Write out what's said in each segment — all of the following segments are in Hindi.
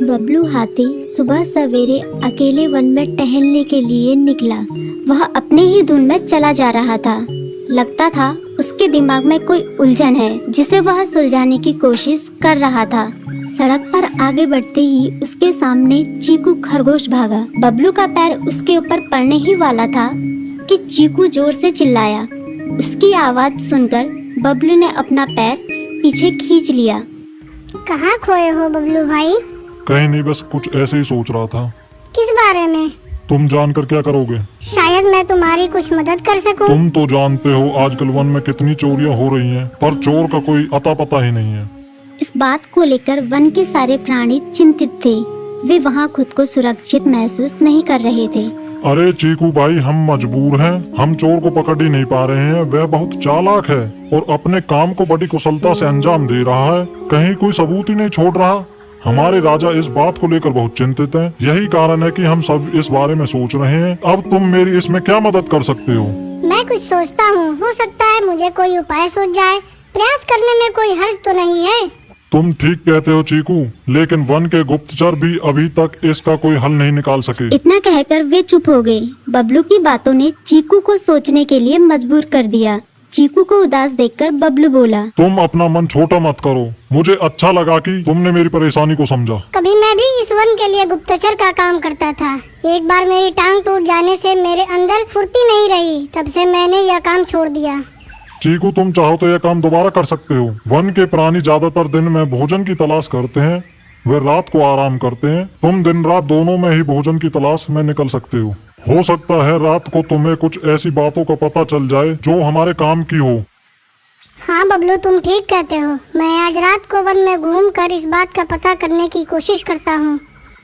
बबलू हाथी सुबह सवेरे अकेले वन में टहलने के लिए निकला। वह अपने ही धुन में चला जा रहा था। लगता था उसके दिमाग में कोई उलझन है जिसे वह सुलझाने की कोशिश कर रहा था। सड़क पर आगे बढ़ते ही उसके सामने चीकू खरगोश भागा। बबलू का पैर उसके ऊपर पड़ने ही वाला था कि चीकू जोर से चिल्लाया। उसकी आवाज सुनकर बबलू ने अपना पैर पीछे खींच लिया। कहाँ खोए हो बबलू भाई? कहीं नहीं, बस कुछ ऐसे ही सोच रहा था। किस बारे में? तुम जानकर क्या करोगे? शायद मैं तुम्हारी कुछ मदद कर सकूं। तुम तो जानते हो आजकल वन में कितनी चोरियां हो रही हैं, पर चोर का कोई अता पता ही नहीं है। इस बात को लेकर वन के सारे प्राणी चिंतित थे। वे वहाँ खुद को सुरक्षित महसूस नहीं कर रहे थे। अरे चीकू भाई, हम मजबूर हैं। हम चोर को पकड़ ही नहीं पा रहे हैं। वह बहुत चालाक है और अपने काम को बड़ी कुशलता से अंजाम दे रहा है। कहीं कोई सबूत ही नहीं छोड़ रहा। हमारे राजा इस बात को लेकर बहुत चिंतित हैं। यही कारण है कि हम सब इस बारे में सोच रहे हैं। अब तुम मेरी इसमें क्या मदद कर सकते हो? मैं कुछ सोचता हूँ, हो सकता है मुझे कोई उपाय सूझ जाए। प्रयास करने में कोई हर्ज तो नहीं है। तुम ठीक कहते हो चीकू, लेकिन वन के गुप्तचर भी अभी तक इसका कोई हल नहीं निकाल सके। इतना कहकर वे चुप हो गए। बबलू की बातों ने चीकू को सोचने के लिए मजबूर कर दिया। चीकू को उदास देखकर बबलू बोला, तुम अपना मन छोटा मत करो। मुझे अच्छा लगा कि तुमने मेरी परेशानी को समझा। कभी मैं भी इस वन के लिए गुप्तचर का काम करता था। एक बार मेरी टांग टूट जाने से मेरे अंदर फुर्ती नहीं रही। तब से मैंने यह काम छोड़ दिया। चीकू, तुम चाहो तो यह काम दोबारा कर सकते हो। वन के प्राणी ज्यादातर दिन में भोजन की तलाश करते हैं, वे रात को आराम करते हैं। तुम दिन रात दोनों में ही भोजन की तलाश में निकल सकते हो सकता है रात को तुम्हें कुछ ऐसी बातों का पता चल जाए जो हमारे काम की हो। हाँ बबलू, तुम ठीक कहते हो। मैं आज रात को वन में घूम कर इस बात का पता करने की कोशिश करता हूँ।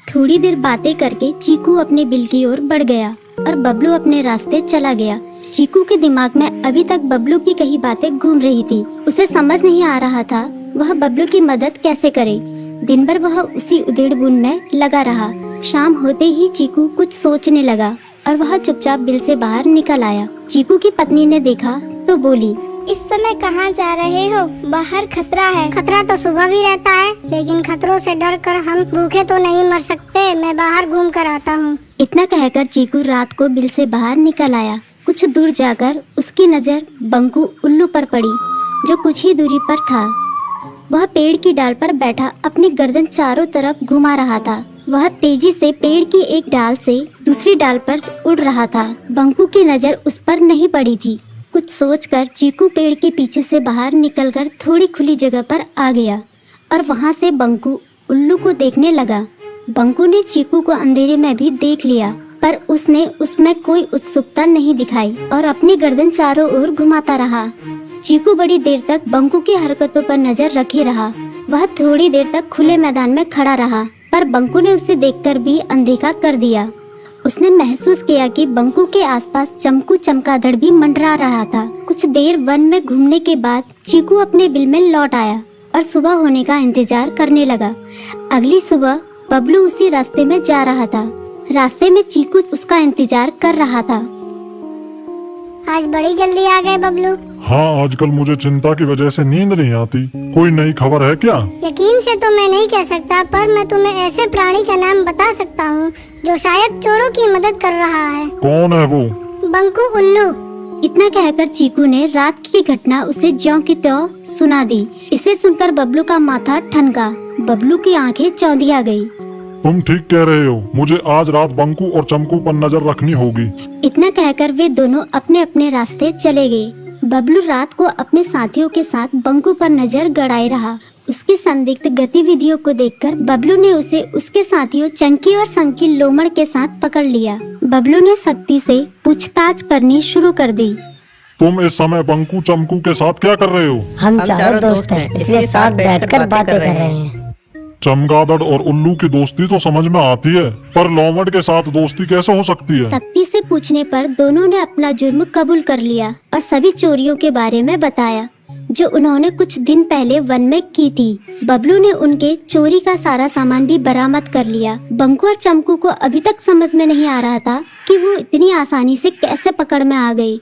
थोड़ी देर बातें करके चीकू अपने बिल की ओर बढ़ गया और बबलू अपने रास्ते चला गया। चीकू के दिमाग में अभी तक बबलू की कही बातें घूम रही थी। उसे समझ नहीं आ रहा था वह बबलू की मदद कैसे करे। दिन भर वह उसी उधेड़-बुन में लगा रहा। शाम होते ही चीकू कुछ सोचने लगा और वह चुपचाप बिल से बाहर निकल आया। चीकू की पत्नी ने देखा तो बोली, इस समय कहाँ जा रहे हो? बाहर खतरा है। खतरा तो सुबह भी रहता है, लेकिन खतरों से डर कर हम भूखे तो नहीं मर सकते। मैं बाहर घूम कर आता हूँ। इतना कहकर चीकू रात को बिल से बाहर निकल आया। कुछ दूर जाकर उसकी नजर बंकू उल्लू पर पड़ी, जो कुछ ही दूरी पर था। वह पेड़ की डाल पर बैठा अपनी गर्दन चारों तरफ घुमा रहा था। वह तेजी से पेड़ की एक डाल से दूसरी डाल पर उड़ रहा था। बंकू की नजर उस पर नहीं पड़ी थी। कुछ सोचकर चीकू पेड़ के पीछे से बाहर निकलकर थोड़ी खुली जगह पर आ गया और वहां से बंकू उल्लू को देखने लगा। बंकू ने चीकू को अंधेरे में भी देख लिया, पर उसने उसमें कोई उत्सुकता नहीं दिखाई और अपनी गर्दन चारों ओर घुमाता रहा। चीकू बड़ी देर तक बंकू की हरकतों पर नजर रखे रहा। वह थोड़ी देर तक खुले मैदान में खड़ा रहा, पर बंकू ने उसे देखकर भी अनदेखा कर दिया। उसने महसूस किया कि बंकू के आसपास चमकू चमगादड़ भी मंडरा रहा था। कुछ देर वन में घूमने के बाद चीकू अपने बिल में लौट आया और सुबह होने का इंतजार करने लगा। अगली सुबह बबलू उसी रास्ते में जा रहा था। रास्ते में चीकू उसका इंतजार कर रहा था। आज बड़ी जल्दी आ गए बबलू। हाँ, आजकल मुझे चिंता की वजह से नींद नहीं आती। कोई नई खबर है क्या? यकीन से तो मैं नहीं कह सकता, पर मैं तुम्हें ऐसे प्राणी का नाम बता सकता हूँ जो शायद चोरों की मदद कर रहा है। कौन है वो? बंकू उल्लू। इतना कहकर चीकू ने रात की घटना उसे ज्यों की त्यों सुना दी। इसे सुनकर बबलू का माथा ठनका। बबलू की आंखें चौंधिया गई। तुम ठीक कह रहे हो। मुझे आज रात बंकू और चमकू पर नजर रखनी होगी। इतना कहकर वे दोनों अपने अपने रास्ते चले गए। बबलू रात को अपने साथियों के साथ बंकू पर नजर गड़ाए रहा। उसकी संदिग्ध गतिविधियों को देखकर बबलू ने उसे उसके साथियों चंकी और संकी लोमड़ के साथ पकड़ लिया। बबलू ने सख्ती से पूछताछ करनी शुरू कर दी। तुम इस समय बंकू चमकू के साथ क्या कर रहे हो? हम चारों दोस्त हैं, इसलिए साथ बैठकर बातें कर रहे हैं। चमगादड़ और उल्लू की दोस्ती तो समझ में आती है, पर लोमड़ के साथ दोस्ती कैसे हो सकती है? सख्ती से पूछने पर दोनों ने अपना जुर्म कबूल कर लिया और सभी चोरियों के बारे में बताया जो उन्होंने कुछ दिन पहले वन में की थी। बबलू ने उनके चोरी का सारा सामान भी बरामद कर लिया। बंकू और चमकू को अभी तक समझ में नहीं आ रहा था कि वो इतनी आसानी से कैसे पकड़ में आ गई।